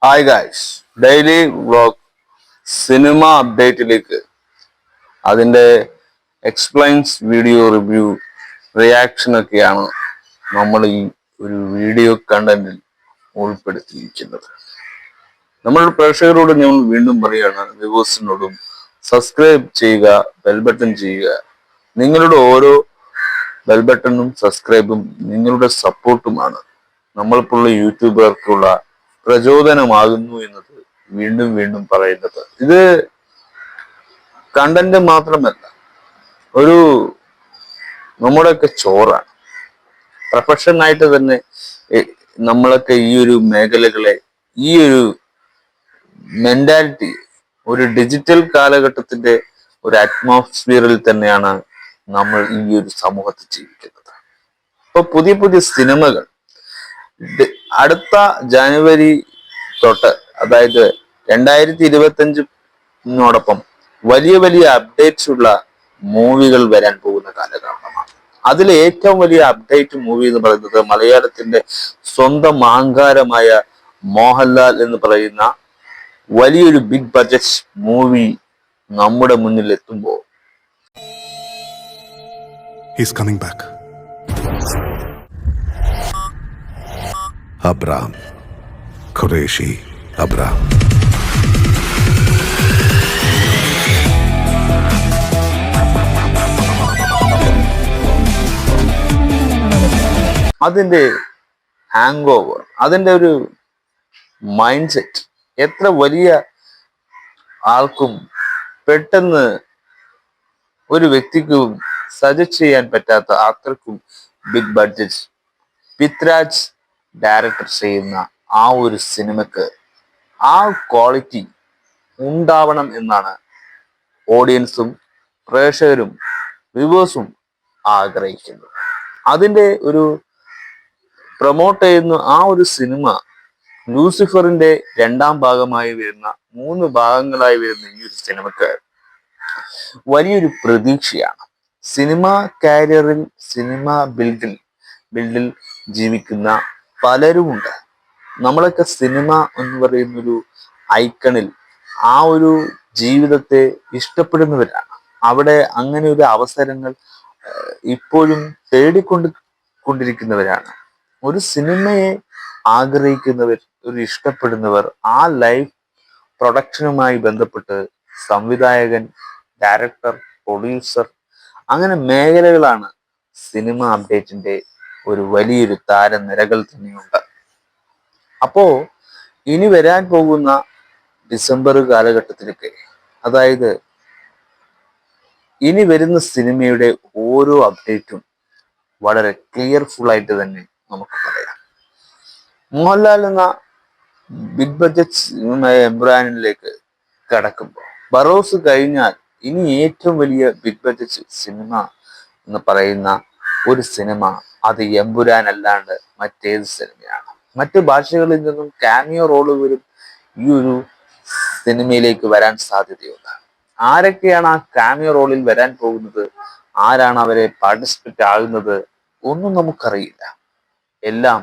Hi guys, daily vlog സിനിമ അപ്ഡേറ്റിലേക്ക് അതിൻ്റെ എക്സ്പ്ലെയിൻസ് വീഡിയോ റിവ്യൂ റിയാക്ഷൻ ഒക്കെയാണ് നമ്മൾ ഈ ഒരു വീഡിയോ കണ്ടന്റിൽ ഉൾപ്പെടുത്തിയിരിക്കുന്നത്. നമ്മൾ പ്രേക്ഷകരോട് ഞങ്ങൾ വീണ്ടും പറയുകയാണ്, വ്യൂവേഴ്സിനോടും സബ്സ്ക്രൈബ് ചെയ്യുക, ബെൽ ബട്ടൺ ചെയ്യുക. നിങ്ങളുടെ ഓരോ ബെൽ ബട്ടണും സബ്സ്ക്രൈബും നിങ്ങളുടെ സപ്പോർട്ടുമാണ് നമ്മൾക്കുള്ള യൂട്യൂബർക്കുള്ള പ്രചോദനമാകുന്നു എന്നത് വീണ്ടും വീണ്ടും പറയുന്നത്. ഇത് കണ്ടന്റ് മാത്രമല്ല, ഒരു നമ്മുടെയൊക്കെ ചോറാണ്. പ്രൊഫഷനായിട്ട് തന്നെ നമ്മളൊക്കെ ഈ ഒരു മേഖലകളെ, ഈ ഒരു മെന്റാലിറ്റി, ഒരു ഡിജിറ്റൽ കാലഘട്ടത്തിന്റെ ഒരു അറ്റ്മോസ്ഫിയറിൽ തന്നെയാണ് നമ്മൾ ഈ ഒരു സമൂഹത്തിൽ ജീവിക്കുന്നത്. ഇപ്പൊ പുതിയ പുതിയ സിനിമകൾ അടുത്ത ജനുവരി തൊട്ട്, അതായത് 2025 വലിയ വലിയ അപ്ഡേറ്റ്സ് ഉള്ള മൂവികൾ വരാൻ പോകുന്ന കാലഘട്ടമാണ്. അതിൽ ഏറ്റവും വലിയ അപ്ഡേറ്റ് മൂവി എന്ന് പറയുന്നത് മലയാളത്തിന്റെ സ്വന്തം അഹങ്കാരമായ മോഹൻലാൽ എന്ന് പറയുന്ന വലിയൊരു ബിഗ് ബഡ്ജറ്റ് മൂവി നമ്മുടെ മുന്നിൽ എത്തുമ്പോൾ He's coming back. Abraham. Qureshi Abraham. അതിന്റെ ഹാങ് ഓവർ, അതിന്റെ ഒരു മൈൻഡ് സെറ്റ് എത്ര വലിയ ആൾക്കും പെട്ടെന്ന് ഒരു വ്യക്തിക്കും സജസ്റ്റ് ചെയ്യാൻ പറ്റാത്ത അത്രക്കും ബിഗ് ബഡ്ജറ്റ് പിത്രാജ് ഡയറക്ടർ ചെയ്യുന്ന ആ ഒരു സിനിമക്ക് ആ ക്വാളിറ്റി ഉണ്ടാവണം എന്നാണ് ഓഡിയൻസും പ്രേക്ഷകരും വ്യൂവേഴ്സും ആഗ്രഹിക്കുന്നത്. അതിന്റെ ഒരു പ്രൊമോട്ട് ചെയ്യുന്ന ആ ഒരു സിനിമ ലൂസിഫറിന്റെ 2ാം ഭാഗമായി വരുന്ന 3 ഭാഗങ്ങളായി വരുന്ന ഈ ഒരു സിനിമക്ക് വലിയൊരു പ്രതീക്ഷയാണ്. സിനിമ കാരിയറിൽ, സിനിമ ബിൽഡിൽ ജീവിക്കുന്ന പലരുമുണ്ട്. നമ്മളൊക്കെ സിനിമ എന്ന് പറയുന്നൊരു ഐക്കണിൽ ആ ഒരു ജീവിതത്തെ ഇഷ്ടപ്പെടുന്നവരാണ്. അവിടെ അങ്ങനെ ഒരു അവസരങ്ങൾ ഇപ്പോഴും കൊണ്ടിരിക്കുന്നവരാണ്. ഒരു സിനിമയെ ആഗ്രഹിക്കുന്നവർ, ഒരു ഇഷ്ടപ്പെടുന്നവർ, ആ ലൈഫ് പ്രൊഡക്ഷനുമായി ബന്ധപ്പെട്ട് സംവിധായകൻ, ഡയറക്ടർ, പ്രൊഡ്യൂസർ, അങ്ങനെ മേഖലകളാണ് സിനിമ അപ്ഡേറ്റിന്റെ ഒരു വലിയൊരു താരനിരകൾ തന്നെയുണ്ട്. അപ്പോ ഇനി വരാൻ പോകുന്ന ഡിസംബർ കാലഘട്ടത്തിലൊക്കെ, അതായത് ഇനി വരുന്ന സിനിമയുടെ ഓരോ അപ്ഡേറ്റും വളരെ ക്ലിയർഫുൾ ആയിട്ട് തന്നെ നമുക്ക് പറയാം. മോഹൻലാൽ എന്ന ബിഗ് ബഡ്ജറ്റ് സിനിമയായ എമ്പുരാനിലേക്ക് കടക്കുമ്പോൾ, ബറോസ് കഴിഞ്ഞാൽ ഇനി ഏറ്റവും വലിയ ബിഗ് ബഡ്ജറ്റ് സിനിമ എന്ന് പറയുന്ന ഒരു സിനിമ അത് എമ്പുരാൻ അല്ലാണ്ട് മറ്റേത് സിനിമയാണ്? മറ്റു ഭാഷകളിൽ നിന്നും കാമിയോ റോളുകളും ഈ ഒരു സിനിമയിലേക്ക് വരാൻ സാധ്യതയുണ്ട്. ആരൊക്കെയാണ് ആ കാമിയോ റോളിൽ വരാൻ പോകുന്നത്, ആരാണ് അവരെ പാർട്ടിസിപ്പേറ്റ് ആകുന്നത്, ഒന്നും നമുക്കറിയില്ല. എല്ലാം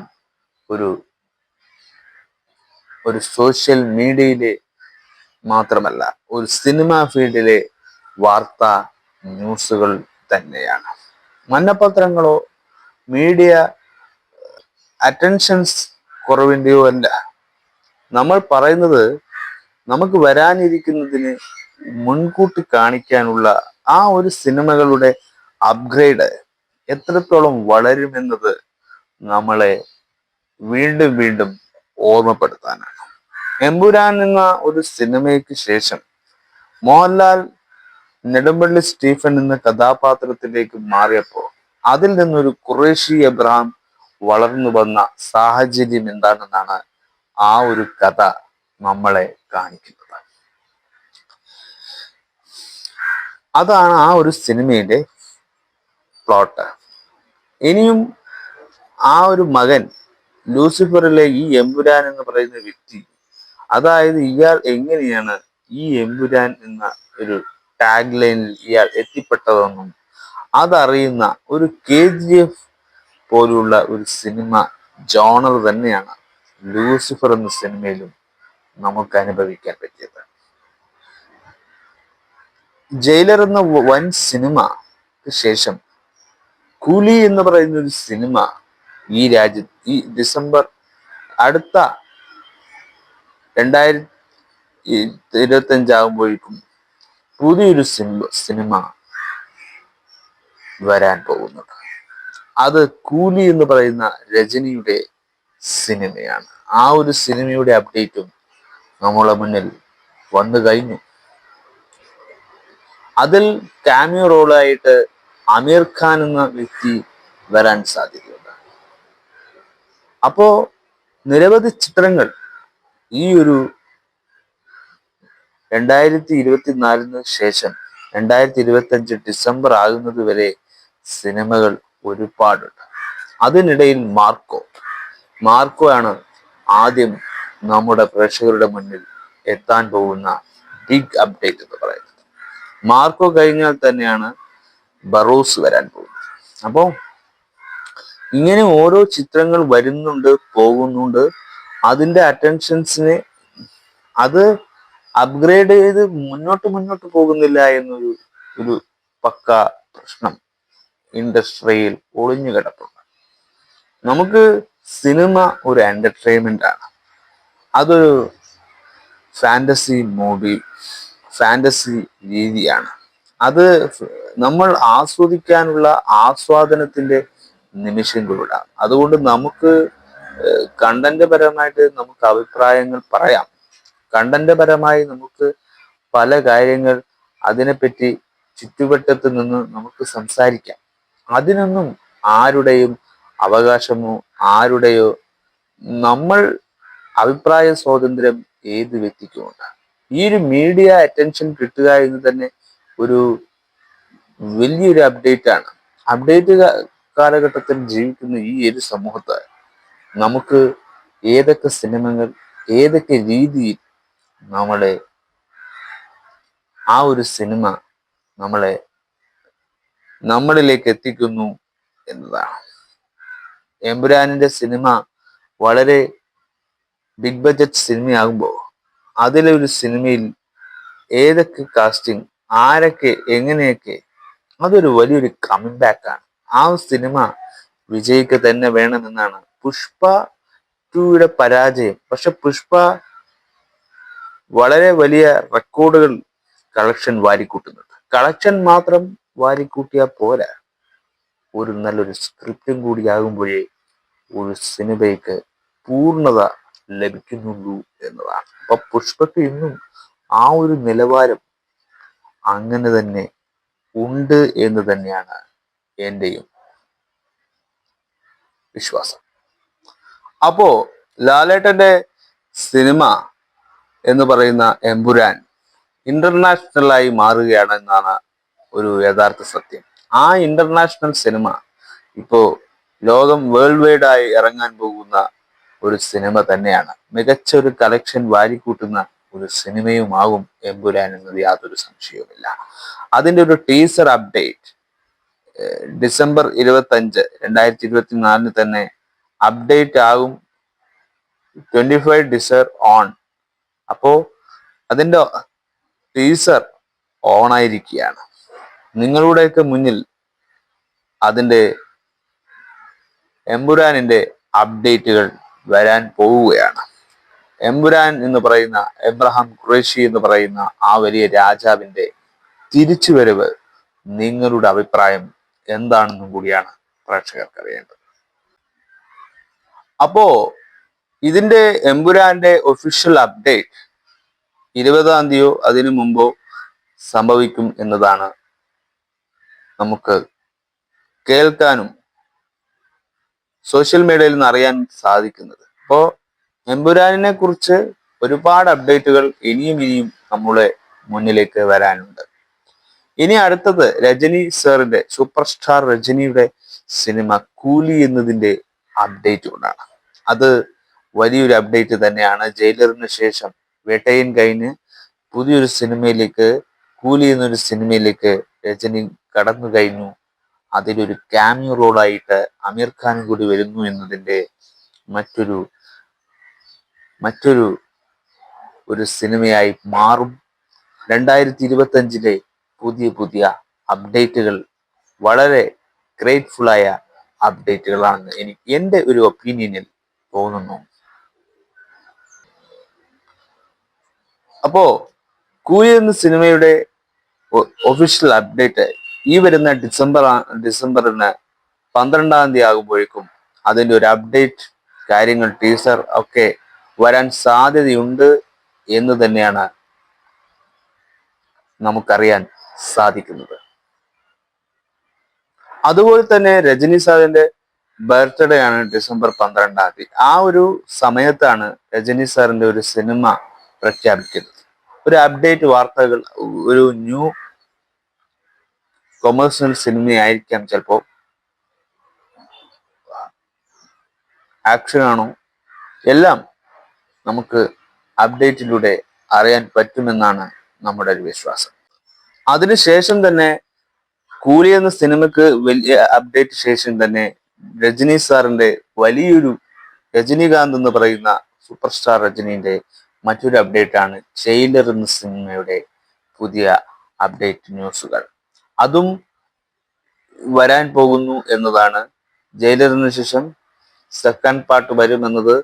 ഒരു സോഷ്യൽ മീഡിയയിലെ മാത്രമല്ല, ഒരു സിനിമ ഫീൽഡിലെ വാർത്താ ന്യൂസുകൾ തന്നെയാണ്. മഞ്ഞപ്പത്രങ്ങളോ മീഡിയ അറ്റൻഷൻസ് കുറവിൻ്റെയോ അല്ല. നമ്മൾ പറയുന്നത് നമുക്ക് വരാനിരിക്കുന്നതിന് മുൻകൂട്ടി കാണിക്കാനുള്ള ആ ഒരു സിനിമകളുടെ അപ്ഗ്രേഡ് എത്രത്തോളം വളരുമെന്നത് നമ്മളെ വീണ്ടും വീണ്ടും ഓർമ്മപ്പെടുത്താനാണ്. എമ്പുരാൻ എന്ന ഒരു സിനിമയ്ക്ക് ശേഷം മോഹൻലാൽ നെടുമ്പള്ളി സ്റ്റീഫൻ എന്ന കഥാപാത്രത്തിലേക്ക് മാറിയപ്പോൾ അതിൽ നിന്നൊരു ഖുറേഷി അബ്രഹാം വളർന്നു വന്ന സാഹചര്യം എന്താണെന്നാണ് ആ ഒരു കഥ നമ്മളെ കാണിക്കുന്നത്. അതാണ് ആ ഒരു സിനിമയുടെ പ്ലോട്ട്. ഇനിയും ആ ഒരു മകൻ ലൂസിഫറിലെ ഈ എമ്പുരാൻ എന്ന് പറയുന്ന വ്യക്തി, അതായത് ഇയാൾ എങ്ങനെയാണ് ഈ എമ്പുരാൻ എന്ന ഒരു ടാഗ് ലൈനിൽ ഇയാൾ എത്തിപ്പെട്ടതെന്നും അതറിയുന്ന ഒരു KGF പോലുള്ള ഒരു സിനിമ ജോണർ തന്നെയാണ് ലൂസിഫർ എന്ന സിനിമയിലും നമുക്ക് അനുഭവിക്കാൻ പറ്റിയത്. ജയിലർ എന്ന വൻ സിനിമക്ക് ശേഷം കൂലി എന്ന് പറയുന്ന ഒരു സിനിമ ഈ രാജ്യത്ത് ഈ ഡിസംബർ അടുത്ത 2025 പുതിയൊരു സിനിമ വരാൻ പോകുന്നുണ്ട്. അത് കൂലി എന്ന് പറയുന്ന രജനിയുടെ സിനിമയാണ്. ആ ഒരു സിനിമയുടെ അപ്ഡേറ്റും നമ്മളെ മുന്നിൽ വന്നു കഴിഞ്ഞു. അതിൽ കാമിയോ റോളായിട്ട് ആമിർ ഖാൻ എന്ന വ്യക്തി വരാൻ സാധ്യതയുണ്ട്. അപ്പോ നിരവധി ചിത്രങ്ങൾ ഈ ഒരു 2024 ശേഷം 2025 ഡിസംബർ ആകുന്നത് വരെ സിനിമകൾ ഒരുപാടുണ്ട്. അതിനിടയിൽ മാർക്കോ ആണ് ആദ്യം നമ്മുടെ പ്രേക്ഷകരുടെ മുന്നിൽ എത്താൻ പോകുന്ന ബിഗ് അപ്ഡേറ്റ് എന്ന് പറയുന്നത്. മാർക്കോ കഴിഞ്ഞാൽ തന്നെയാണ് ബറോസ് വരാൻ പോകുന്നത്. അപ്പോൾ ഇങ്ങനെ ഓരോ ചിത്രങ്ങൾ വരുന്നുണ്ട്, പോകുന്നുണ്ട്. അതിന്റെ അറ്റൻഷൻസിനെ അത് അപ്ഗ്രേഡ് ചെയ്ത് മുന്നോട്ട് പോകുന്നില്ല എന്നൊരു പക്ക പ്രശ്നം ഇൻഡസ്ട്രിയിൽ ഒളിഞ്ഞു കിടപ്പുണ്ട്. നമുക്ക് സിനിമ ഒരു എന്റർടൈൻമെന്റ് ആണ്. അതൊരു ഫാന്റസി രീതിയാണ്. അത് നമ്മൾ ആസ്വദിക്കാനുള്ള ആസ്വാദനത്തിന്റെ നിമിഷങ്ങളുടെ. അതുകൊണ്ട് നമുക്ക് കണ്ടന്റ് പരമായിട്ട് നമുക്ക് അഭിപ്രായങ്ങൾ പറയാം. കണ്ടന്റ് പരമായി നമുക്ക് പല കാര്യങ്ങൾ അതിനെപ്പറ്റി ചുറ്റുവട്ടത്ത് നിന്ന് നമുക്ക് സംസാരിക്കാം. അതിനൊന്നും ആരുടെയും അവകാശമോ ആരുടെയോ നമ്മൾ അഭിപ്രായ സ്വാതന്ത്ര്യം ഏത് വ്യക്തിക്കുമുണ്ട്. ഈ ഒരു മീഡിയ അറ്റൻഷൻ കിട്ടുക എന്ന് തന്നെ ഒരു വലിയൊരു അപ്ഡേറ്റ് ആണ്. അപ്ഡേറ്റ് കാലഘട്ടത്തിൽ ജീവിക്കുന്ന ഈ ഒരു സമൂഹത്ത് നമുക്ക് ഏതൊക്കെ സിനിമകൾ ഏതൊക്കെ രീതിയിൽ ആ ഒരു സിനിമ നമ്മളിലേക്ക് എത്തിക്കുന്നു എന്നതാണ്. എമ്പുരാനിന്റെ സിനിമ വളരെ ബിഗ് ബഡ്ജറ്റ് സിനിമയാകുമ്പോൾ അതിലൊരു സിനിമയിൽ ഏതൊക്കെ കാസ്റ്റിംഗ് ആരൊക്കെ എങ്ങനെയൊക്കെ അതൊരു വലിയൊരു കമ്മിങ് ബാക്ക് ആണ്. ആ സിനിമ വിജയിക്ക് തന്നെ വേണമെന്നാണ്. പുഷ്പ 2യുടെ പരാജയം, പക്ഷെ പുഷ്പ വളരെ വലിയ റെക്കോർഡുകൾ കളക്ഷൻ വാരിക്കൂട്ടുന്നുണ്ട്. കളക്ഷൻ മാത്രം വാരിക്കൂട്ടിയാൽ പോരാ, ഒരു നല്ലൊരു സ്ക്രിപ്റ്റും കൂടി ആകുമ്പോഴേ ഒരു സിനിമയ്ക്ക് പൂർണ്ണത ലഭിക്കുന്നുള്ളൂ എന്നതാണ്. അപ്പൊ പുഷ്പക്ക് ഇന്നും ആ ഒരു നിലവാരം അങ്ങനെ തന്നെ ഉണ്ട് എന്ന് തന്നെയാണ് എന്റെയും വിശ്വാസം. അപ്പോ ലാലേട്ടന്റെ സിനിമ എന്ന് പറയുന്ന എമ്പുരാൻ ഇന്റർനാഷണലായി മാറുകയാണെന്നാണ് ഒരു യഥാർത്ഥ സത്യം. ആ ഇന്റർനാഷണൽ സിനിമ ഇപ്പോ ലോകം വേൾഡ് വൈഡ് ആയി ഇറങ്ങാൻ പോകുന്ന ഒരു സിനിമ തന്നെയാണ്. മികച്ച ഒരു കളക്ഷൻ വാരിക്കൂട്ടുന്ന ഒരു സിനിമയുമാകും എമ്പുരാൻ എന്നത് യാതൊരു സംശയവുമില്ല. അതിന്റെ ഒരു ടീസർ അപ്ഡേറ്റ് ഡിസംബർ 25, 2024 തന്നെ അപ്ഡേറ്റ് ആകും. 25 ഡിസംബർ ഓൺ. അപ്പോ അതിന്റെ ടീസർ ഓൺ ആയിരിക്കുകയാണ്. നിങ്ങളുടെയൊക്കെ മുന്നിൽ അതിന്റെ എമ്പുരാനിന്റെ അപ്ഡേറ്റുകൾ വരാൻ പോവുകയാണ്. എമ്പുരാൻ എന്ന് പറയുന്ന എബ്രഹാം ഖുറേഷി എന്ന് പറയുന്ന ആ വലിയ രാജാവിന്റെ തിരിച്ചുവരവ് നിങ്ങളുടെ അഭിപ്രായം എന്താണെന്നും കൂടിയാണ് പ്രേക്ഷകർക്ക് അറിയേണ്ടത്. അപ്പോ ഇതിന്റെ എമ്പുരാന്റെ ഒഫീഷ്യൽ അപ്ഡേറ്റ് 20-ാം തീയതിയോ അതിനു മുമ്പോ സംഭവിക്കും എന്നതാണ് നമുക്ക് കേൾക്കാനും സോഷ്യൽ മീഡിയയിൽ നിന്ന് അറിയാൻ സാധിക്കുന്നത്. അപ്പോ എമ്പുരാനിനെ കുറിച്ച് ഒരുപാട് അപ്ഡേറ്റുകൾ ഇനിയും നമ്മുടെ മുന്നിലേക്ക് വരാനുണ്ട്. ഇനി അടുത്തത് രജനി സാറിന്റെ സൂപ്പർ സ്റ്റാർ രജനിയുടെ സിനിമ കൂലി എന്നതിന്റെ അപ്ഡേറ്റ് കൊണ്ടാണ്. അത് വലിയൊരു അപ്ഡേറ്റ് തന്നെയാണ്. ജയിലറിന് ശേഷം വേട്ടയൻ കഴിഞ്ഞ് പുതിയൊരു സിനിമയിലേക്ക്, കൂലി എന്നൊരു സിനിമയിലേക്ക് രജനി കടന്നു കഴിഞ്ഞു. അതിലൊരു ക്യാമിയോ റോളായിട്ട് ആമിർ ഖാൻ കൂടി വരുന്നു എന്നതിന്റെ മറ്റൊരു ഒരു സിനിമയായി മാറും. 2025 പുതിയ അപ്ഡേറ്റുകൾ വളരെ ഗ്രേറ്റ്ഫുള്ളായ അപ്ഡേറ്റുകളാണെന്ന് എനിക്ക് എൻ്റെ ഒരു ഒപ്പീനിയനിൽ തോന്നുന്നു. അപ്പോ കൂലി എന്ന സിനിമയുടെ ഒഫീഷ്യൽ അപ്ഡേറ്റ് ഈ വരുന്ന ഡിസംബറിന് 12-ാം തീയതി ആകുമ്പോഴേക്കും അതിൻ്റെ ഒരു അപ്ഡേറ്റ് കാര്യങ്ങൾ ടീസർ ഒക്കെ വരാൻ സാധ്യതയുണ്ട് എന്ന് തന്നെയാണ് നമുക്കറിയാൻ സാധിക്കുന്നത്. അതുപോലെ തന്നെ രജനി സാറിന്റെ ബർത്ത്ഡേ ആണ് ഡിസംബർ 12-ാം തീയതി. ആ ഒരു സമയത്താണ് രജനി സാറിന്റെ ഒരു സിനിമ പ്രഖ്യാപിക്കുന്നത്. ഒരു അപ്ഡേറ്റ് വാർത്തകൾ, ഒരു ന്യൂ കൊമേഴ്സ്യൽ സിനിമയായിരിക്കാം, ചിലപ്പോ ആക്ഷൻ ആണോ, എല്ലാം നമുക്ക് അപ്ഡേറ്റിലൂടെ അറിയാൻ പറ്റുമെന്നാണ് നമ്മുടെ ഒരു വിശ്വാസം. അതിനുശേഷം തന്നെ കൂലി എന്ന സിനിമക്ക് വലിയ അപ്ഡേറ്റ് ശേഷം തന്നെ രജനി സാറിന്റെ വലിയൊരു, രജനീകാന്ത് എന്ന് പറയുന്ന സൂപ്പർ സ്റ്റാർ രജനീന്റെ മറ്റൊരു അപ്ഡേറ്റ് ആണ് ജയിലർ എന്ന സിനിമയുടെ പുതിയ അപ്ഡേറ്റ് ന്യൂസുകൾ. അതും വരാൻ പോകുന്നു എന്നതാണ്. ജയിലറിന് ശേഷം സെക്കൻഡ് പാർട്ട് വരുമെന്നത്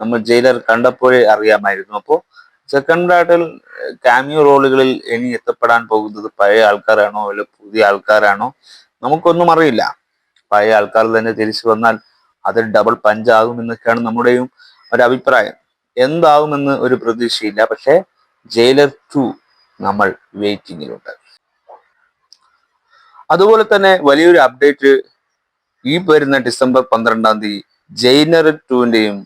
നമ്മൾ ജയിലർ കണ്ടപ്പോഴേ അറിയാമായിരുന്നു. അപ്പോൾ സെക്കൻഡ് പാർട്ടിൽ കാമിയോ റോളുകളിൽ ഇനി എത്തപ്പെടാൻ പോകുന്നത് പഴയ ആൾക്കാരാണോ അല്ല പുതിയ ആൾക്കാരാണോ നമുക്കൊന്നും അറിയില്ല. പഴയ ആൾക്കാർ തന്നെ തിരിച്ചു വന്നാൽ അത് ഡബിൾ പഞ്ചാകുമെന്നൊക്കെയാണ് നമ്മുടെയും ഒരു അഭിപ്രായം. എന്താകുമെന്ന് ഒരു പ്രതീക്ഷയില്ല. പക്ഷെ ജയിലർ 2 നമ്മൾ വെയിറ്റിംഗിലുണ്ട്. അതുപോലെ തന്നെ വലിയൊരു അപ്ഡേറ്റ് ഈ വരുന്ന ഡിസംബർ 12-ാം തീയതി ജയിലർ 2-ന്റെയും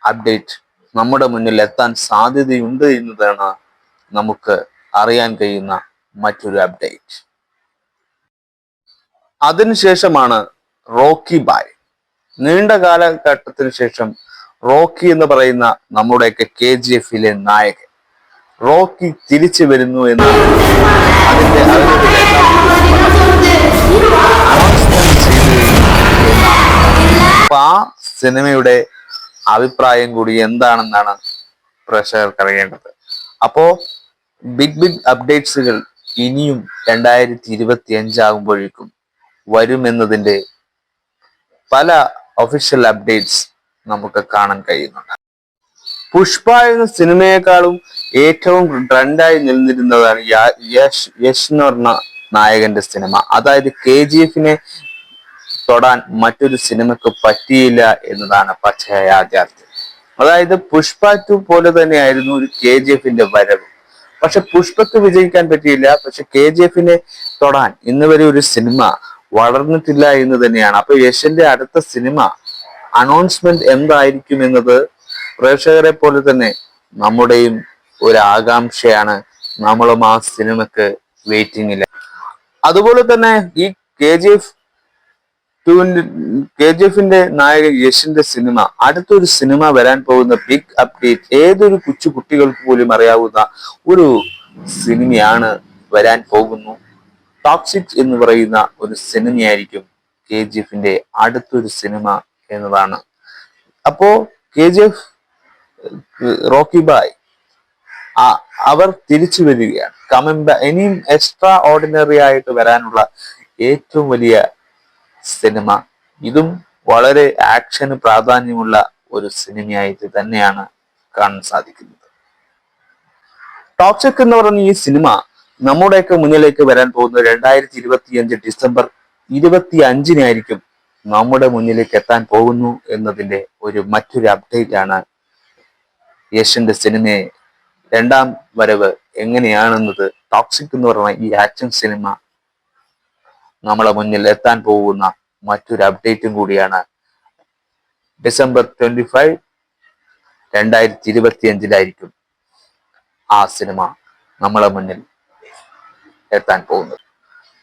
അപ്ഡേറ്റ് നമ്മുടെ മുന്നിൽ എത്താൻ സാധ്യതയുണ്ട് എന്നതാണ് നമുക്ക് അറിയാൻ കഴിയുന്ന മറ്റൊരു അപ്ഡേറ്റ്. അതിനുശേഷമാണ് റോക്കി ബായ്. നീണ്ട കാലഘട്ടത്തിന് ശേഷം റോക്കി എന്ന് പറയുന്ന നമ്മുടെയൊക്കെ KGF-ലെ നായകൻ റോക്കി തിരിച്ചു വരുന്നു എന്നാണ് അതിന്റെ അപ്പൊ ആ സിനിമയുടെ അഭിപ്രായം കൂടി എന്താണെന്നാണ് പ്രേക്ഷകർക്ക് അറിയേണ്ടത്. അപ്പോ ബിഗ് അപ്ഡേറ്റ്സുകൾ ഇനിയും 2025 ആകുമ്പോഴേക്കും വരുമെന്നതിന്റെ പല ഒഫീഷ്യൽ അപ്ഡേറ്റ്സ് നമുക്ക് കാണാൻ കഴിയുന്നുണ്ട്. പുഷ്പ എന്ന സിനിമയെക്കാളും ഏറ്റവും ട്രെൻഡായി നിലനിന്നിരുന്നതാണ് യശ് എന്ന് പറഞ്ഞ നായകന്റെ സിനിമ. അതായത് KGF-നെ തൊടാൻ മറ്റൊരു സിനിമക്ക് പറ്റിയില്ല എന്നതാണ് പച്ചയായ യാഥാർത്ഥ്യം. അതായത് പുഷ്പ 2 പോലെ തന്നെയായിരുന്നു ഒരു KGF-ന്റെ വരവ്. പക്ഷെ പുഷ്പക്ക് വിജയിക്കാൻ പറ്റിയില്ല. പക്ഷെ KGF-നെ തൊടാൻ ഇന്ന് വരെ ഒരു സിനിമ വളർന്നിട്ടില്ല എന്ന് തന്നെയാണ്. അപ്പൊ യശന്റെ അടുത്ത സിനിമ അനൗൺസ്മെന്റ് എന്തായിരിക്കും എന്നത് പ്രേക്ഷകരെ പോലെ തന്നെ നമ്മുടെയും ഒരു ആകാംക്ഷയാണ്. നമ്മളും ആ സിനിമക്ക് വെയിറ്റിംഗില്ല. അതുപോലെ തന്നെ ഈ KGF-ന്റെ നായകൻ യശിന്റെ സിനിമ, അടുത്തൊരു സിനിമ വരാൻ പോകുന്ന ബിഗ് അപ്ഡേറ്റ്, ഏതൊരു കൊച്ചു കുട്ടികൾക്ക് പോലും അറിയാവുന്ന ഒരു സിനിമയാണ് വരാൻ പോകുന്നു. ടോക്സിക് എന്ന് പറയുന്ന ഒരു സിനിമയായിരിക്കും KGF-ന്റെ അടുത്തൊരു സിനിമ എന്നതാണ്. അപ്പോ KGF റോക്കി ബായ് അവർ തിരിച്ചു വരികയാണ്. ഇനിയും എക്സ്ട്രാ ഓർഡിനറി ആയിട്ട് വരാനുള്ള ഏറ്റവും വലിയ സിനിമ ഇതും വളരെ ആക്ഷന് പ്രാധാന്യമുള്ള ഒരു സിനിമയായിട്ട് തന്നെയാണ് കാണാൻ സാധിക്കുന്നത്. ടോക്സിക് എന്ന് പറയുന്ന ഈ സിനിമ നമ്മുടെയൊക്കെ മുന്നിലേക്ക് വരാൻ പോകുന്നത് 2025 ഡിസംബർ 25-നായിരിക്കും നമ്മുടെ മുന്നിലേക്ക് എത്താൻ പോകുന്നു എന്നതിന്റെ മറ്റൊരു അപ്ഡേറ്റ് ആണ്. യശന്റെ സിനിമയെ രണ്ടാം വരവ് എങ്ങനെയാണെന്നത്, ടോക്സിക് എന്ന് പറയുന്ന ഈ ആക്ഷൻ സിനിമ നമ്മളെ മുന്നിൽ എത്താൻ പോകുന്ന മറ്റൊരു അപ്ഡേറ്റും കൂടിയാണ്. ഡിസംബർ 25, 2025 ആ സിനിമ നമ്മളെ മുന്നിൽ എത്താൻ പോകുന്നത്.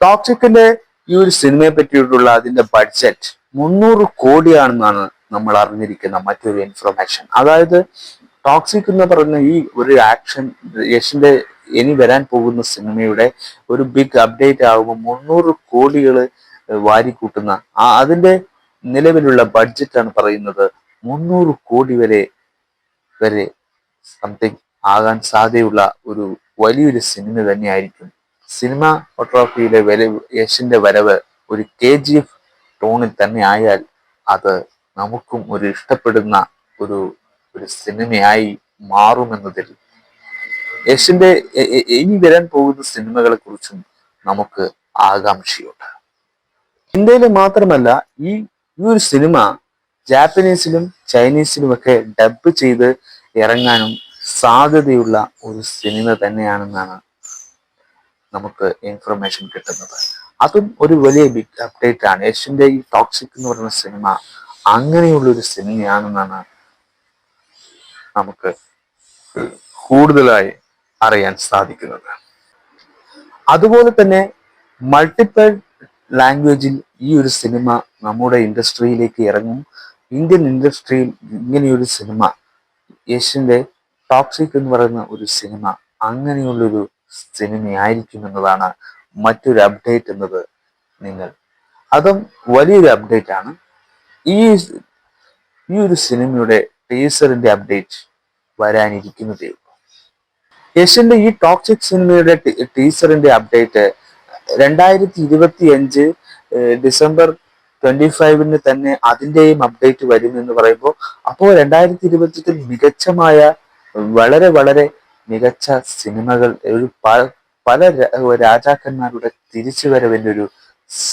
ടോക്സിക്കിന്റെ ഈ ഒരു സിനിമയെ പറ്റിയിട്ടുള്ള അതിന്റെ ബഡ്ജറ്റ് 300 കോടിയാണെന്നാണ് നമ്മൾ അറിഞ്ഞിരിക്കുന്ന മറ്റൊരു ഇൻഫർമേഷൻ. അതായത് ടോക്സിക് എന്ന് പറയുന്ന ഈ ഒരു ആക്ഷൻ യശിന്റെ ഇനി വരാൻ പോകുന്ന സിനിമയുടെ ഒരു ബിഗ് അപ്ഡേറ്റ് ആകുമ്പോൾ 300 കോടികൾ വാരിക്കൂട്ടുന്ന അതിന്റെ നിലവിലുള്ള ബഡ്ജറ്റ് ആണ് പറയുന്നത് 300 കോടി വരെ സംതിങ് ആകാൻ സാധ്യതയുള്ള ഒരു വലിയൊരു സിനിമ തന്നെയായിരിക്കും. സിനിമ ഫോട്ടോഗ്രാഫിയിലെ യശിന്റെ വരവ് ഒരു KGF ടോണിൽ തന്നെ ആയാൽ അത് നമുക്കും ഒരു ഇഷ്ടപ്പെടുന്ന ഒരു ഒരു സിനിമയായി മാറുമെന്നതിൽ യശിന്റെ ഇനി വരാൻ പോകുന്ന സിനിമകളെ കുറിച്ചും നമുക്ക് ആകാംക്ഷയുണ്ട്. ഇന്ത്യയിൽ മാത്രമല്ല ഈ ഒരു സിനിമ ജാപ്പനീസിലും ചൈനീസിലുമൊക്കെ ഡബ് ചെയ്ത് ഇറങ്ങാനും സാധ്യതയുള്ള ഒരു സിനിമ തന്നെയാണെന്നാണ് നമുക്ക് ഇൻഫർമേഷൻ കിട്ടുന്നത്. അതും ഒരു വലിയ ബിഗ് അപ്ഡേറ്റ് ആണ്. യശിന്റെ ഈ ടോക്സിക് എന്ന് പറയുന്ന സിനിമ അങ്ങനെയുള്ള ഒരു സിനിമയാണെന്നാണ് നമുക്ക് കൂടുതലായി അറിയാൻ സാധിക്കുന്നത്. അതുപോലെ തന്നെ മൾട്ടിപ്പിൾ ലാംഗ്വേജിൽ ഈ ഒരു സിനിമ നമ്മുടെ ഇൻഡസ്ട്രിയിലേക്ക് ഇറങ്ങും. ഇന്ത്യൻ ഇൻഡസ്ട്രിയിൽ ഇങ്ങനെയൊരു സിനിമ, യശിന്റെ ടോക്സിക് എന്ന് പറയുന്ന ഒരു സിനിമ അങ്ങനെയുള്ളൊരു സിനിമയായിരിക്കും എന്നതാണ് മറ്റൊരു അപ്ഡേറ്റ് എന്നത്. അതും വലിയൊരു അപ്ഡേറ്റ് ആണ്. ഈ ഒരു സിനിമയുടെ ടീസറിന്റെ അപ്ഡേറ്റ് വരാനിരിക്കുന്നതേ ഉള്ളൂ. യശിന്റെ ഈ ടോക്സിക് സിനിമയുടെ ടീസറിന്റെ അപ്ഡേറ്റ് 2025 ഡിസംബർ 25 തന്നെ അതിന്റെയും അപ്ഡേറ്റ് വരുമെന്ന് പറയുമ്പോൾ, അപ്പോൾ 2025 മികച്ചമായ വളരെ വളരെ മികച്ച സിനിമകൾ പല രാജാക്കന്മാരുടെ തിരിച്ചുവരവിന്റെ ഒരു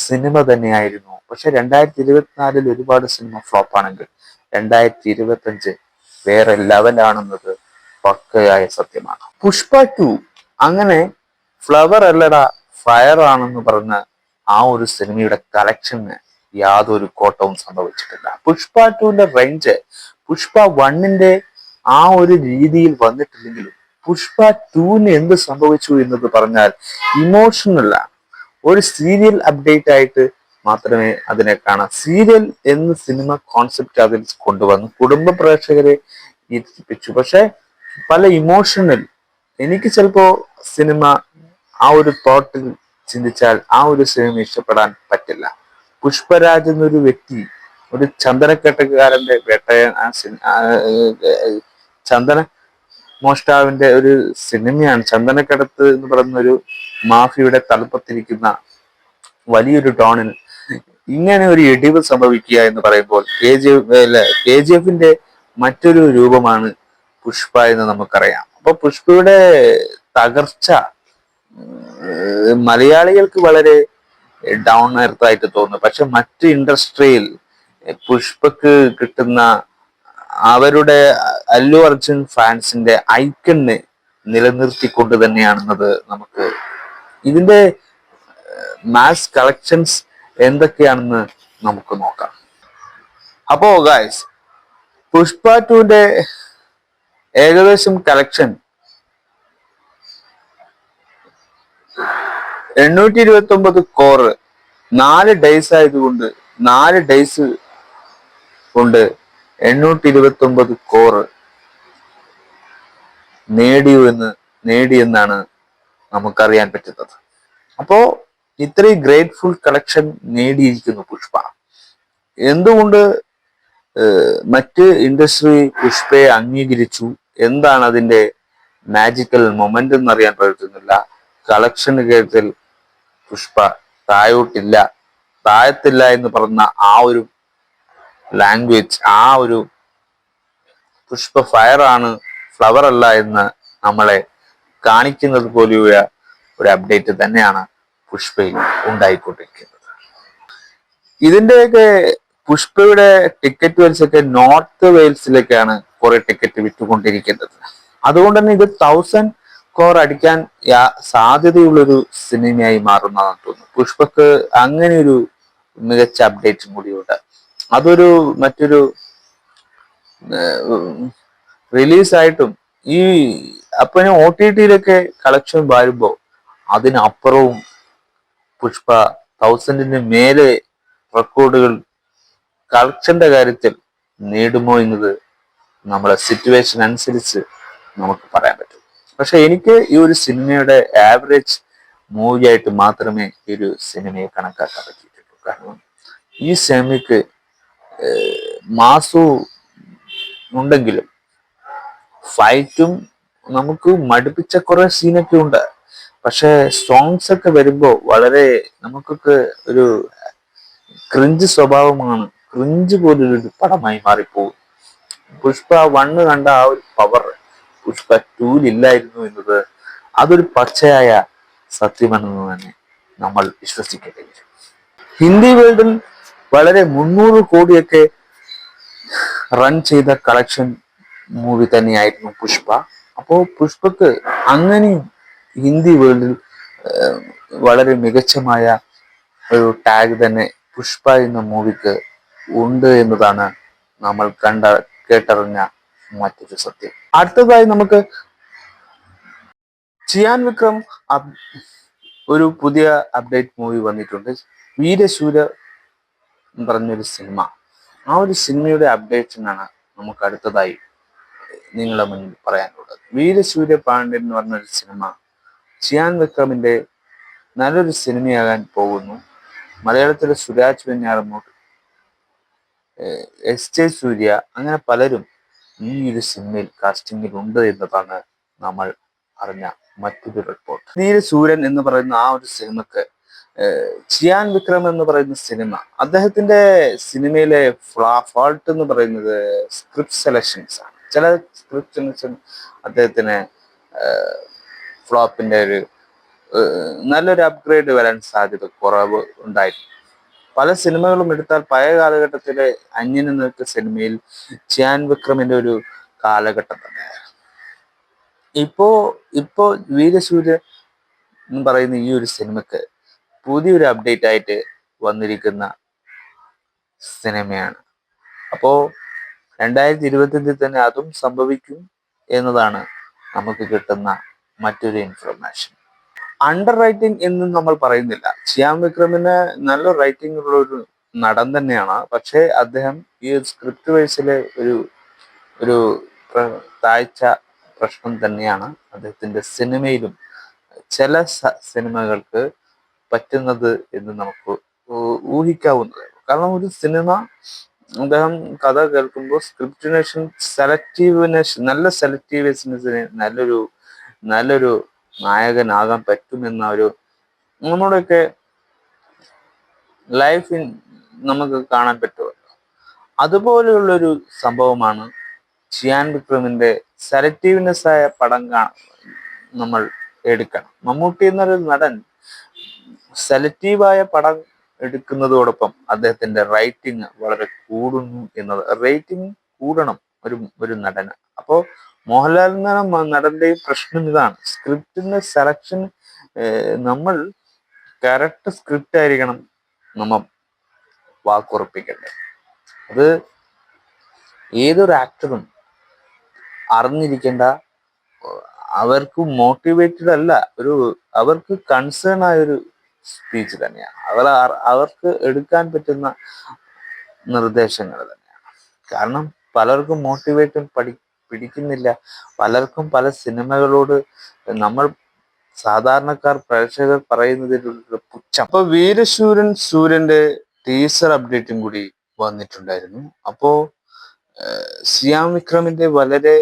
സിനിമ തന്നെയായിരുന്നു. പക്ഷെ 2024 ഒരുപാട് സിനിമ ഫ്ലോപ്പ് ആണെങ്കിൽ 2025 വേറെ ലെവലാണെന്നത് പക്കയായ സത്യമാണ്. പുഷ്പ 2 അങ്ങനെ ഫ്ലവർ അല്ലട ഫയർ ആണെന്ന് പറഞ്ഞ ആ ഒരു സിനിമയുടെ കളക്ഷന് യാതൊരു കോട്ടവും സംഭവിച്ചിട്ടില്ല. പുഷ്പ 2ന്റെ റേഞ്ച് പുഷ്പ 1ന്റെ ആ ഒരു രീതിയിൽ വന്നിട്ടില്ലെങ്കിലും പുഷ്പ 2ന് എന്ത് സംഭവിച്ചു എന്നത് പറഞ്ഞാൽ ഇമോഷണലാണ്. ഒരു സീരിയൽ അപ്ഡേറ്റ് ആയിട്ട് മാത്രമേ അതിനെ കാണാം. സീരിയൽ എന്ന സിനിമ കോൺസെപ്റ്റ് അതിൽ കൊണ്ടുവന്നു കുടുംബ പ്രേക്ഷകരെ ഇരുത്തിപ്പിച്ചു. പക്ഷെ പല ഇമോഷണൽ, എനിക്ക് ചിലപ്പോ സിനിമ ആ ഒരു തോട്ടിൽ ചിന്തിച്ചാൽ ആ ഒരു സിനിമ ഇഷ്ടപ്പെടാൻ പറ്റില്ല. പുഷ്പരാജ് എന്നൊരു വ്യക്തി ഒരു ചന്ദനക്കെട്ടുകാരന്റെ ചന്ദന മോഷ്ടാവിന്റെ ഒരു സിനിമയാണ്. ചന്ദനക്കടത്ത് എന്ന് പറയുന്ന ഒരു മാഫിയുടെ തലപ്പത്തിരിക്കുന്ന വലിയൊരു ഡോണിൽ ഇങ്ങനെ ഒരു ഇടിവ് സംഭവിക്കുക എന്ന് പറയുമ്പോൾ KGF മറ്റൊരു രൂപമാണ് പുഷ്പ എന്ന് നമുക്കറിയാം. അപ്പൊ പുഷ്പയുടെ തകർച്ച മലയാളികൾക്ക് വളരെ ഡൗൺ എർത്ത് ആയിട്ട് തോന്നുന്നു. പക്ഷെ മറ്റ് ഇൻഡസ്ട്രിയിൽ പുഷ്പക്ക് കിട്ടുന്ന അവരുടെ അല്ലു അർജുൻ ഫാൻസിന്റെ ഐക്കണ് നിലനിർത്തിക്കൊണ്ട് തന്നെയാണെന്നത് നമുക്ക് ഇതിന്റെ മാസ് കളക്ഷൻസ് എന്തൊക്കെയാണെന്ന് നമുക്ക് നോക്കാം. അപ്പോ ഗായ്സ്, പുഷ്പ 2ന്റെ ഏകദേശം കളക്ഷൻ 829 കോറ് 4 ഡേയ്സ് ആയതുകൊണ്ട് 4 ഡേയ്സ് കൊണ്ട് 829 കോറ് നേടിയെന്നാണ് നമുക്കറിയാൻ പറ്റുന്നത്. അപ്പോ ഇത്രയും ഗ്രേറ്റ്ഫുൾ കളക്ഷൻ നേടിയിരിക്കുന്നു പുഷ്പ. എന്തുകൊണ്ട് മറ്റ് ഇൻഡസ്ട്രി പുഷ്പയെ അംഗീകരിച്ചു, എന്താണ് അതിന്റെ മാജിക്കൽ മൊമെന്റ് എന്നറിയാൻ പറ്റുന്നില്ല. കളക്ഷൻ കേട്ടിൽ പുഷ്പ താഴത്തില്ല എന്ന് പറഞ്ഞ ആ ഒരു ലാംഗ്വേജ്, ആ ഒരു പുഷ്പ ഫയർ ആണ് ഫ്ലവർ അല്ല എന്ന് നമ്മളെ കാണിക്കുന്നത് പോലെയുള്ള ഒരു അപ്ഡേറ്റ് തന്നെയാണ് പുഷ്പയിൽ ഉണ്ടായിക്കൊണ്ടിരിക്കുന്നത്. ഇതിന്റെയൊക്കെ പുഷ്പയുടെ ടിക്കറ്റ് വെൽസൊക്കെ നോർത്ത് വെയിൽസിലേക്കാണ് കുറെ ടിക്കറ്റ് വിറ്റുകൊണ്ടിരിക്കുന്നത്. അതുകൊണ്ട് തന്നെ ഇത് 1000 കോർ അടിക്കാൻ സാധ്യതയുള്ളൊരു സിനിമയായി മാറുന്നതാണ് തോന്നുന്നു. പുഷ്പക്ക് അങ്ങനെ ഒരു മികച്ച അപ്ഡേറ്റും കൂടിയുണ്ട്. അതൊരു മറ്റൊരു റിലീസായിട്ടും ഈ അപ്പൊ OTTയിലൊക്കെ കളക്ഷൻ വരുമ്പോ അതിനപ്പുറവും പുഷ്പ 1000ന്റെ മേലെ റെക്കോർഡുകൾ കളക്ഷന്റെ കാര്യത്തിൽ നേടുമോ എന്നത് നമ്മളെ സിറ്റുവേഷൻ അനുസരിച്ച് നമുക്ക് പറയാൻ പറ്റും. പക്ഷെ എനിക്ക് ഈ ഒരു സിനിമയുടെ ആവറേജ് മൂവി ആയിട്ട് മാത്രമേ ഈ ഒരു സിനിമയെ കണക്കാക്കാൻ പറ്റിയിട്ടുള്ളൂ. കാരണം ഈ സിനിമയ്ക്ക് മാസു ഉണ്ടെങ്കിലും ഫൈറ്റും നമുക്ക് മടുപ്പിച്ച കുറെ സീനൊക്കെ ഉണ്ട്. പക്ഷെ സോങ്സ് ഒക്കെ വരുമ്പോ വളരെ നമുക്കൊക്കെ ഒരു ക്രിഞ്ച് സ്വഭാവമാണ്. ക്രിഞ്ച് പോലൊരു പടമായി മാറിപ്പോകും. പുഷ്പ 1 കണ്ട ആ ഒരു പവർ പുഷ്പ 2 ഇല്ലായിരുന്നു എന്നത് അതൊരു പച്ചയായ സത്യമെന്ന് തന്നെ നമ്മൾ വിശ്വസിക്കേണ്ടി വരും. ഹിന്ദി വേൾഡിൽ വളരെ 300 കോടിയൊക്കെ റൺ ചെയ്ത കളക്ഷൻ മൂവി തന്നെയായിരുന്നു പുഷ്പ. അപ്പോൾ പുഷ്പക്ക് അങ്ങനെയും ഹിന്ദി വേൾഡിൽ വളരെ മികച്ചമായ ഒരു ടാഗ് തന്നെ പുഷ്പ എന്ന മൂവിക്ക് ഉണ്ട് എന്നതാണ് നമ്മൾ കേട്ടറിഞ്ഞ മറ്റൊരു സത്യം. അടുത്തതായി നമുക്ക് ചിയാൻ വിക്രം ഒരു പുതിയ അപ്ഡേറ്റ് മൂവി വന്നിട്ടുണ്ട്. വീരശൂര എന്ന് പറഞ്ഞൊരു സിനിമ. ആ ഒരു സിനിമയുടെ അപ്ഡേഷനാണ് നമുക്ക് അടുത്തതായി നിങ്ങളുടെ മുന്നിൽ പറയാനുള്ളത്. വീരശൂര പാണ്ഡ്യൻ എന്ന് പറഞ്ഞൊരു സിനിമ ചിയാൻ വിക്രമിന്റെ നല്ലൊരു സിനിമയാകാൻ പോകുന്നു. മലയാളത്തിലെ സുരാജ് വെഞ്ഞാറമൂട്, എസ് സൂര്യ അങ്ങനെ പലരും ഈ ഒരു സിനിമയിൽ കാസ്റ്റിംഗിൽ ഉണ്ട് എന്നതാണ് നമ്മൾ അറിഞ്ഞ മറ്റൊരു റിപ്പോർട്ട്. വീരസൂരൻ എന്ന് പറയുന്ന ആ ഒരു സിനിമക്ക് ചിയാൻ വിക്രം എന്ന് പറയുന്ന സിനിമ അദ്ദേഹത്തിന്റെ സിനിമയിലെ ഫാൾട്ട് എന്ന് പറയുന്നത് സ്ക്രിപ്റ്റ് സെലക്ഷൻസ് ആണ്. ചില സ്ക്രിപ്റ്റ് സെലക്ഷൻ അദ്ദേഹത്തിന് ഫ്ലോപ്പിന്റെ ഒരു നല്ലൊരു അപ്ഗ്രേഡ് വരാൻ സാധ്യത കുറവ് ഉണ്ടായിരുന്നു. പല സിനിമകളും എടുത്താൽ പഴയ കാലഘട്ടത്തിലെ അന്യൻ എന്ന സിനിമയിൽ ചിയാൻ വിക്രമിന്റെ ഒരു കാലഘട്ടം തന്നെയായിരുന്നു. ഇപ്പോ വീരസൂര്യ എന്ന് പറയുന്ന ഈ ഒരു സിനിമക്ക് പുതിയൊരു അപ്ഡേറ്റ് ആയിട്ട് വന്നിരിക്കുന്ന സിനിമയാണ്. അപ്പോ 2025 തന്നെ അതും സംഭവിക്കും എന്നതാണ് നമുക്ക് കിട്ടുന്ന മറ്റൊരു ഇൻഫർമേഷൻ. അണ്ടർ റൈറ്റിംഗ് എന്നും നമ്മൾ പറയുന്നില്ല. ചിയാൻ വിക്രമിന് നല്ല റൈറ്റിംഗ് ഉള്ള ഒരു നടൻ തന്നെയാണ്. പക്ഷേ അദ്ദേഹം ഈ സ്ക്രിപ്റ്റ് വൈസിലെ ഒരു താഴ്ച പ്രശ്നം തന്നെയാണ് അദ്ദേഹത്തിന്റെ സിനിമയിലും ചില സിനിമകൾക്ക് പറ്റുന്നത് എന്ന് നമുക്ക് ഊഹിക്കാവുന്നതാണ്. കാരണം ഒരു സിനിമ അദ്ദേഹം കഥ കേൾക്കുമ്പോൾ സ്ക്രിപ്റ്റിനേഷൻ നല്ല സെലക്റ്റീവ്നെസ്സിന് നല്ലൊരു നായകനാകാൻ പറ്റുമെന്ന ഒരു നമ്മുടെയൊക്കെ ലൈഫിൽ നമുക്ക് കാണാൻ പറ്റുമല്ലോ. അതുപോലെയുള്ളൊരു സംഭവമാണ് ചിയാൻ വിക്രമിന്റെ സെലക്റ്റീവ്നെസ് ആയ പടം നമ്മൾ എടുക്കണം. മമ്മൂട്ടി എന്നൊരു നടൻ സെലക്റ്റീവായ പടം എടുക്കുന്നതോടൊപ്പം അദ്ദേഹത്തിന്റെ റൈറ്റിംഗ് വളരെ കൂടുന്നു എന്നത്. റേറ്റിംഗ് കൂടണം ഒരു നടന്. അപ്പോ മോഹൻലാൽ എന്ന നടന്റെ പ്രശ്നം ഇതാണ്. സ്ക്രിപ്റ്റിന്റെ സെലക്ഷൻ നമ്മൾ കറക്റ്റ് സ്ക്രിപ്റ്റ് ആയിരിക്കണം നമ്മൾ വാക്കുറപ്പിക്കേണ്ടത്. അത് ഏതൊരു ആക്ടറും അറിഞ്ഞിരിക്കേണ്ട, അവർക്ക് മോട്ടിവേറ്റഡ് അല്ല, അവർക്ക് കൺസേൺ ആയ ഒരു സ്പീച്ച് തന്നെയാണ്. അവർക്ക് എടുക്കാൻ പറ്റുന്ന നിർദ്ദേശങ്ങൾ തന്നെയാണ്. കാരണം പലർക്കും മോട്ടിവേഷൻ പിടിക്കുന്നില്ല. പലർക്കും പല സിനിമകളോട് നമ്മൾ സാധാരണക്കാർ പ്രേക്ഷകർ പറയുന്നതിലുള്ള പുച്ഛം. അപ്പൊ സൂര്യന്റെ ടീസർ അപ്ഡേറ്റും കൂടി വന്നിട്ടുണ്ടായിരുന്നു. അപ്പോ സിയാം വിക്രമിന്റെ വളരെ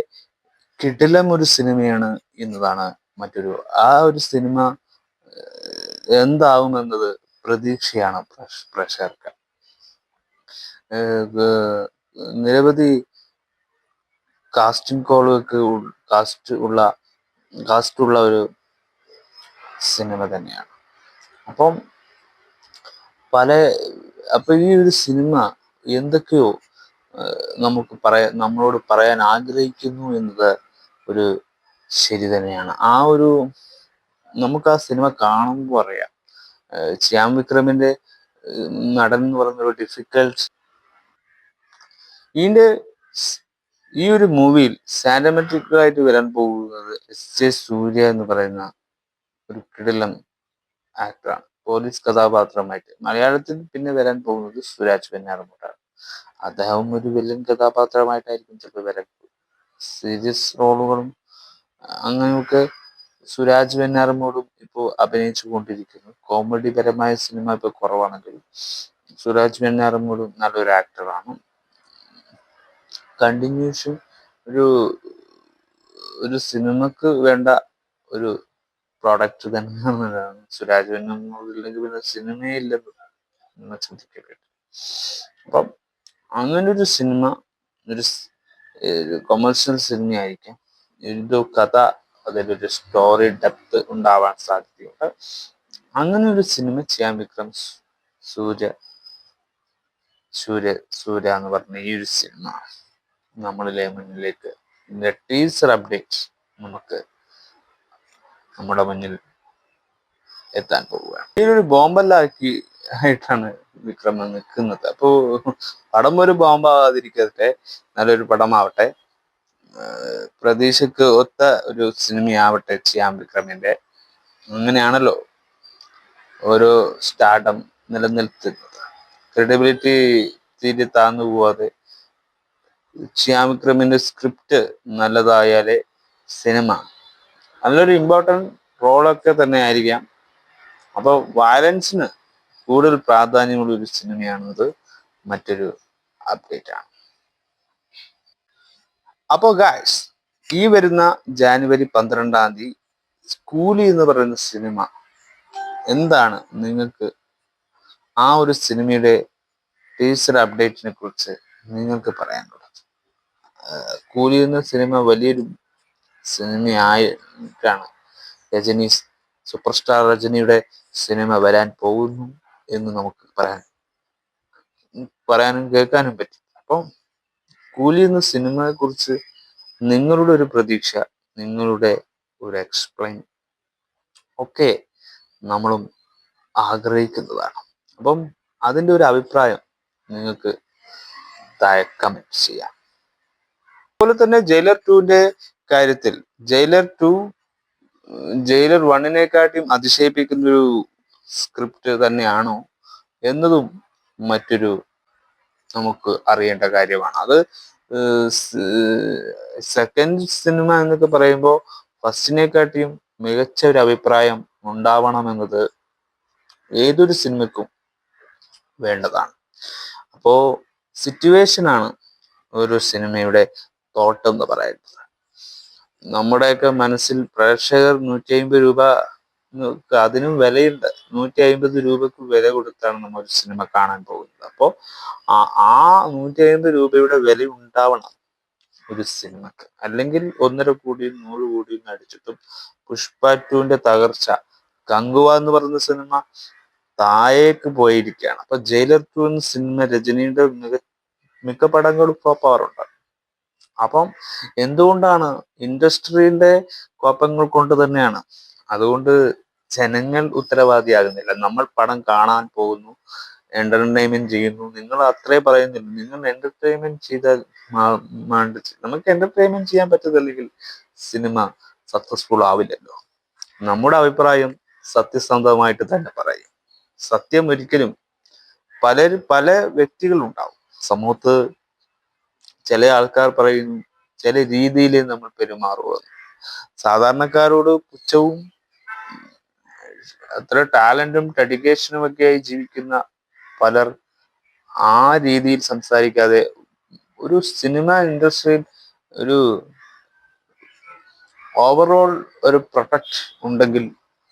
കിടിലം ഒരു സിനിമയാണ് എന്നതാണ് ആ ഒരു സിനിമ എന്താവുമെന്നത് പ്രതീക്ഷയാണ് പ്രേക്ഷകർക്ക്. നിരവധി കാസ്റ്റ് ഉള്ള ഒരു സിനിമ തന്നെയാണ്. അപ്പം ഈ ഒരു സിനിമ എന്തൊക്കെയോ നമ്മളോട് പറയാൻ ആഗ്രഹിക്കുന്നു എന്നത് ഒരു ശരി തന്നെയാണ്. നമുക്ക് ആ സിനിമ കാണുമ്പോൾ അറിയാം. ശ്യാം വിക്രമിന്റെ നടൻ എന്ന് പറയുന്ന ഡിഫിക്കൽട്ട്. ഈ ഒരു മൂവിയിൽ സാൻഡമെട്രിക്കലായിട്ട് വരാൻ പോകുന്നത് എസ് സൂര്യ എന്ന് പറയുന്ന ഒരു കിടിലൻ ആക്ടറാണ്. പോലീസ് കഥാപാത്രമായിട്ട് മലയാളത്തിൽ പിന്നെ വരാൻ പോകുന്നത് സുരാജ് വെഞ്ഞാറമൂടാണ്. അദ്ദേഹം ഒരു വില്ലൻ കഥാപാത്രമായിട്ടായിരിക്കും ചിലപ്പോൾ വരാൻ. സീരിയസ് റോളുകളും അങ്ങനെയൊക്കെ സുരാജ് വെഞ്ഞാറമൂടും ഇപ്പോൾ അഭിനയിച്ചു കൊണ്ടിരിക്കുന്നു. കോമഡി പരമായ സിനിമ ഇപ്പൊ കുറവാണെങ്കിൽ സുരാജ് വെഞ്ഞാറമൂടും നല്ലൊരു ആക്ടറാണ്. കണ്ടിന്യൂഷൻ ഒരു സിനിമക്ക് വേണ്ട ഒരു പ്രോഡക്റ്റ് തന്നെയാണ് സുരാജ് വെഞ്ഞാറില്ലെങ്കിൽ പിന്നെ സിനിമയില്ലെന്ന് ചിന്തിക്കരുത്. അപ്പം അങ്ങനെ ഒരു സിനിമ ഒരു കൊമേഴ്ഷ്യൽ സിനിമയായിരിക്കാം. ഒരു കഥ, അതിലൊരു സ്റ്റോറി ഡെപ്ത് ഉണ്ടാവാൻ സാധ്യതയുണ്ട്. അങ്ങനെ ഒരു സിനിമ ചെയ്യാൻ വിക്രം സൂര്യ എന്ന് പറഞ്ഞ ഈ ഒരു സിനിമ നമ്മളിലെ മുന്നിലേക്ക് ഇതിന്റെ ടീസർ അപ്ഡേറ്റ് നമുക്ക് നമ്മുടെ മുന്നിൽ എത്താൻ പോവുകയാണ്. ഇതിലൊരു ബോംബല്ലാക്കി ആയിട്ടാണ് വിക്രം നിൽക്കുന്നത്. അപ്പോ പടം ഒരു ബോംബാവാതിരിക്കട്ടെ, നല്ലൊരു പടമാവട്ടെ, പ്രതീക്ഷയ്ക്ക് ഒത്ത ഒരു സിനിമയാവട്ടെ ചെയ്യാൻ വിക്രമിന്റെ. അങ്ങനെയാണല്ലോ ഓരോ സ്റ്റാർഡം നിലനിൽക്കുന്നത്. ക്രെഡിബിലിറ്റി തീരെ താന്നു പോവാതെ ശ്യാം വിക്രമിന്റെ സ്ക്രിപ്റ്റ് നല്ലതായാലേ സിനിമ നല്ലൊരു ഇമ്പോർട്ടൻറ്റ് റോളൊക്കെ തന്നെ ആയിരിക്കാം. അപ്പോൾ വയലൻസിന് കൂടുതൽ പ്രാധാന്യമുള്ള ഒരു സിനിമയാണത് മറ്റൊരു അപ്ഡേറ്റ് ആണ്. അപ്പോൾ ഗായ്സ്, ഈ വരുന്ന ജാനുവരി 12 കൂലി എന്ന് പറയുന്ന സിനിമ എന്താണ് നിങ്ങൾക്ക് ആ ഒരു സിനിമയുടെ ടീസർ അപ്ഡേറ്റിനെ കുറിച്ച് നിങ്ങൾക്ക് പറയാനുള്ളത്? കൂലി എന്ന സിനിമ വലിയൊരു സിനിമയായിട്ടാണ് സൂപ്പർ സ്റ്റാർ രജനിയുടെ സിനിമ വരാൻ പോകുന്നു എന്ന് നമുക്ക് പറയാനും കേൾക്കാനും പറ്റും. അപ്പം കൂലി എന്ന സിനിമയെ കുറിച്ച് നിങ്ങളുടെ ഒരു പ്രതീക്ഷ, നിങ്ങളുടെ ഒരു എക്സ്പ്ലെയിൻ ഒക്കെ നമ്മളും ആഗ്രഹിക്കുന്നതാണ്. അപ്പം അതിൻ്റെ ഒരു അഭിപ്രായം നിങ്ങൾക്ക് താഴെ കമന്റ് ചെയ്യാം. അതുപോലെ തന്നെ ജയിലർ 2ന്റെ കാര്യത്തിൽ ജയിലർ 1നെക്കാട്ടിയും അതിശയിപ്പിക്കുന്ന ഒരു സ്ക്രിപ്റ്റ് തന്നെയാണോ എന്നതും മറ്റൊരു നമുക്ക് അറിയേണ്ട കാര്യമാണ്. അത് സെക്കൻഡ് സിനിമ എന്നൊക്കെ പറയുമ്പോൾ ഫസ്റ്റിനെക്കാട്ടിയും മികച്ച ഒരു അഭിപ്രായം ഉണ്ടാവണമെന്നത് ഏതൊരു സിനിമയ്ക്കും വേണ്ടതാണ്. അപ്പോ സിറ്റുവേഷനാണ് ഒരു സിനിമയുടെ തോട്ടം എന്ന് പറയുന്നത്. നമ്മുടെയൊക്കെ മനസ്സിൽ പ്രേക്ഷകർ 150 രൂപ, അതിനും വിലയുണ്ട്. 150 രൂപക്ക് വില കൊടുത്താണ് നമ്മൾ ഒരു സിനിമ കാണാൻ പോകുന്നത്. അപ്പോൾ ആ 150 രൂപയുടെ വില ഉണ്ടാവണം ഒരു സിനിമക്ക്. അല്ലെങ്കിൽ 1.5 കോടിയും 100 കോടിയും അടിച്ചിട്ടും പുഷ്പ 2ന്റെ തകർച്ച, ഗംഗുവ എന്ന് പറയുന്ന സിനിമ താഴേക്ക് പോയിരിക്കുകയാണ്. അപ്പൊ ജയിലർ 2 എന്ന സിനിമ രജനീയുടെ മിക്ക പടങ്ങളും ഫ്ലോപ്പ് ആവാറുണ്ട്. അപ്പം എന്തുകൊണ്ടാണ്? ഇൻഡസ്ട്രിയുടെ കുഴപ്പങ്ങൾ കൊണ്ട് തന്നെയാണ്. അതുകൊണ്ട് ജനങ്ങൾ ഉത്തരവാദിയാകുന്നില്ല. നമ്മൾ പടം കാണാൻ പോകുന്നു, എന്റർടൈൻമെന്റ് ചെയ്യുന്നു, നിങ്ങൾ അത്രേ പറയുന്നില്ല. നിങ്ങൾ എന്റർടൈൻമെന്റ് ചെയ്താൽ നമുക്ക് എന്റർടൈൻമെന്റ് ചെയ്യാൻ പറ്റത്തില്ലെങ്കിൽ സിനിമ സക്സസ്ഫുൾ ആവില്ലല്ലോ. നമ്മുടെ അഭിപ്രായം സത്യസന്ധമായിട്ട് തന്നെ പറയും. സത്യം ഒരിക്കലും പല വ്യക്തികളുണ്ടാവും സമൂഹത്ത്. ചില ആൾക്കാർ പറയുന്നു ചില രീതിയിൽ നമ്മൾ പെരുമാറുക, സാധാരണക്കാരോട് പുച്ഛവും അത്ര ടാലന്റും ഡെഡിക്കേഷനും ഒക്കെ ആയി ജീവിക്കുന്ന പലർ ആ രീതിയിൽ സംസാരിക്കാതെ ഒരു സിനിമ ഇൻഡസ്ട്രിയിൽ ഒരു ഓവറോൾ ഒരു പ്രൊട്ടക്ട് ഉണ്ടെങ്കിൽ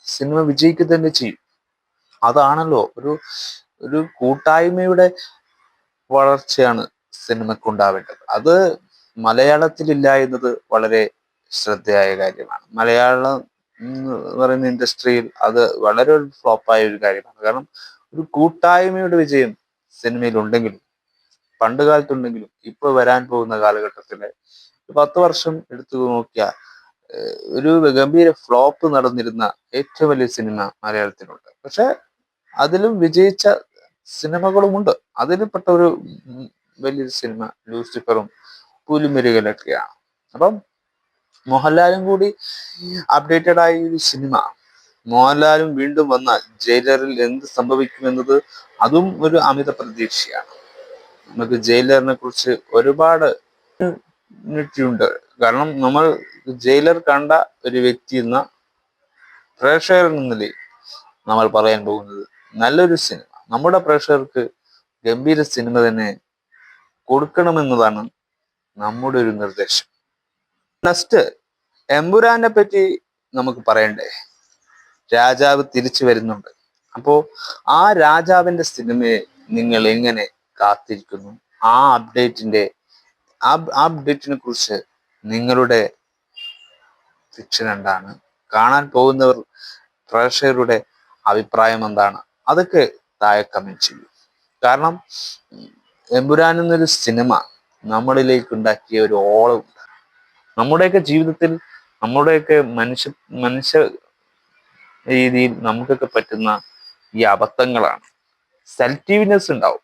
സിനിമ വിജയിക്കുക തന്നെ ചെയ്യും. അതാണല്ലോ ഒരു കൂട്ടായ്മയുടെ വളർച്ചയാണ് സിനിമക്ക് ഉണ്ടാവേണ്ടത്. അത് മലയാളത്തിലില്ല എന്നത് വളരെ ശ്രദ്ധേയമായ കാര്യമാണ്. മലയാളം എന്ന് പറയുന്ന ഇൻഡസ്ട്രിയിൽ അത് വളരെ ഒരു ഫ്ലോപ്പായ ഒരു കാര്യമാണ്. കാരണം ഒരു കൂട്ടായ്മയുടെ വിജയം സിനിമയിൽ ഉണ്ടെങ്കിലും, പണ്ട് കാലത്തുണ്ടെങ്കിലും, ഇപ്പൊ വരാൻ പോകുന്ന കാലഘട്ടത്തില് 10 വർഷം എടുത്തു നോക്കിയാൽ ഒരു ഗംഭീര ഫ്ലോപ്പ് നടന്നിരുന്ന ഏറ്റവും വലിയ സിനിമ മലയാളത്തിലുണ്ട്. പക്ഷെ അതിലും വിജയിച്ച സിനിമകളുമുണ്ട്. അതിൽപ്പെട്ട ഒരു വലിയൊരു സിനിമ ലൂസിഫറും പുലിമുരുകനൊക്കെയാണ്. അപ്പം മോഹൻലാലും കൂടി അപ്ഡേറ്റഡ് ആയ ഒരു സിനിമ, മോഹൻലാലും വീണ്ടും വന്നാൽ ജയിലറിൽ എന്ത് സംഭവിക്കുമെന്നത് അതും ഒരു അമിത പ്രതീക്ഷയാണ്. നമുക്ക് ജയിലറിനെ കുറിച്ച് ഒരുപാട് ഉണ്ട്. കാരണം നമ്മൾ ജയിലർ കണ്ട ഒരു വ്യക്തി എന്ന പ്രേക്ഷകർ എന്ന നിലയിൽ നമ്മൾ പറയാൻ പോകുന്നത് നല്ലൊരു സിനിമ, നമ്മുടെ പ്രേക്ഷകർക്ക് ഗംഭീര സിനിമ തന്നെ കൊടുക്കണമെന്നതാണ് നമ്മുടെ ഒരു നിർദ്ദേശം. നെക്സ്റ്റ് എമ്പുരാനെ പറ്റി നമുക്ക് പറയണ്ടേ? രാജാവ് തിരിച്ചു വരുന്നുണ്ട്. അപ്പോ ആ രാജാവിന്റെ സിനിമയെ നിങ്ങൾ എങ്ങനെ കാത്തിരിക്കുന്നു? ആ അപ്ഡേറ്റിന്റെ ആ അപ്ഡേറ്റിനെ കുറിച്ച് നിങ്ങളുടെ ഫിക്ഷൻ എന്താണ്? കാണാൻ പോകുന്നവർ പ്രേക്ഷകരുടെ അഭിപ്രായം എന്താണ്? അതൊക്കെ താഴെ കമന്റ് ചെയ്യും. കാരണം എമ്പുരാൻ എന്നൊരു സിനിമ നമ്മളിലേക്ക് ഉണ്ടാക്കിയ ഒരു ഓളം, നമ്മുടെയൊക്കെ ജീവിതത്തിൽ, നമ്മുടെയൊക്കെ മനുഷ്യ രീതിയിൽ നമുക്കൊക്കെ പറ്റുന്ന ഈ അബദ്ധങ്ങളാണ്. സെലക്റ്റീവ്നെസ് ഉണ്ടാവും.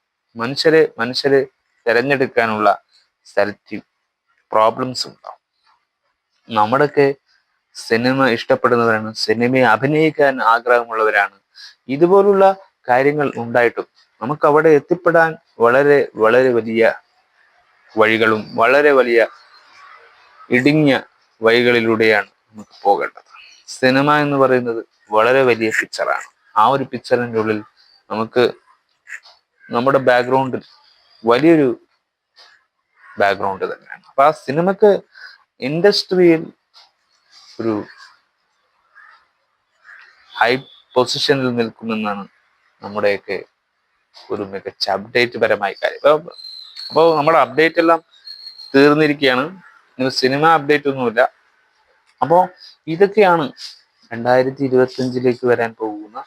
മനുഷ്യരെ തിരഞ്ഞെടുക്കാനുള്ള സെലക്റ്റീവ് പ്രോബ്ലംസ് ഉണ്ടാവും. നമ്മുടെയൊക്കെ സിനിമ ഇഷ്ടപ്പെടുന്നവരാണ്, സിനിമയെ അഭിനയിക്കാൻ ആഗ്രഹമുള്ളവരാണ്. ഇതുപോലുള്ള കാര്യങ്ങൾ ഉണ്ടായിട്ടും നമുക്ക് അവിടെ എത്തിപ്പെടാൻ വളരെ വളരെ വലിയ വഴികളും വളരെ വലിയ ഇടുങ്ങിയ വഴികളിലൂടെയാണ് നമുക്ക് പോകേണ്ടത്. സിനിമ എന്ന് പറയുന്നത് വളരെ വലിയ പിക്ചറാണ്. ആ ഒരു പിക്ചറിൻ്റെ ഉള്ളിൽ നമുക്ക് നമ്മുടെ ബാക്ക്ഗ്രൗണ്ടിൽ വലിയൊരു ബാക്ക്ഗ്രൗണ്ട് തന്നെയാണ്. അപ്പൊ ആ സിനിമക്ക് ഇൻഡസ്ട്രിയിൽ ഒരു ഹൈ പൊസിഷനിൽ നിൽക്കുമെന്നാണ് നമ്മുടെയൊക്കെ ഒരു മികച്ച അപ്ഡേറ്റ് പരമായ കാര്യം. അപ്പോൾ നമ്മുടെ അപ്ഡേറ്റ് എല്ലാം തീർന്നിരിക്കുകയാണ്. ഇനി സിനിമ അപ്ഡേറ്റ് ഒന്നുമില്ല. അപ്പോൾ ഇതൊക്കെയാണ് 2025 വരാൻ പോകുന്ന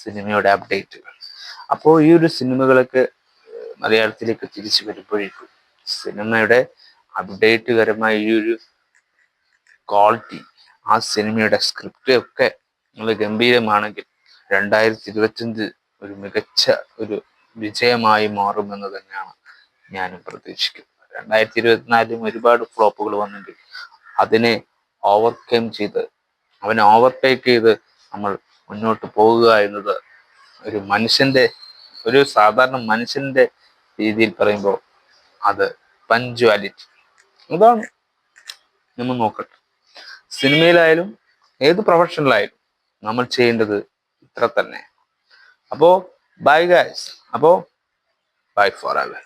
സിനിമയുടെ അപ്ഡേറ്റുകൾ. അപ്പോൾ ഈ ഒരു സിനിമകളൊക്കെ മലയാളത്തിലേക്ക് തിരിച്ചു വരുമ്പോഴേക്കും സിനിമയുടെ അപ്ഡേറ്റ് പരമായ ഈ ഒരു ക്വാളിറ്റി, ആ സിനിമയുടെ സ്ക്രിപ്റ്റ് ഒക്കെ നല്ല ഗംഭീരമാണെങ്കിൽ 2025 ഒരു മികച്ച ഒരു വിജയമായി മാറുമെന്ന് തന്നെയാണ് ഞാനും പ്രതീക്ഷിക്കുന്നത്. 2024 ഒരുപാട് ഫ്ലോപ്പുകൾ വന്നെങ്കിൽ അതിനെ ഓവർടേക്ക് ചെയ്ത് നമ്മൾ മുന്നോട്ട് പോകുക എന്നത് ഒരു സാധാരണ മനുഷ്യന്റെ രീതിയിൽ പറയുമ്പോൾ അത് പഞ്ച്വാലിറ്റി, അതാണ് നമ്മൾ നോക്കട്ടെ. സിനിമയിലായാലും ഏത് പ്രൊഫഷനിലായാലും നമ്മൾ ചെയ്യേണ്ടത് ഇത്ര തന്നെ. അപ്പോ ബൈ ഗൈസ്. അപ്പോ ബൈ ഫോർ എവർ.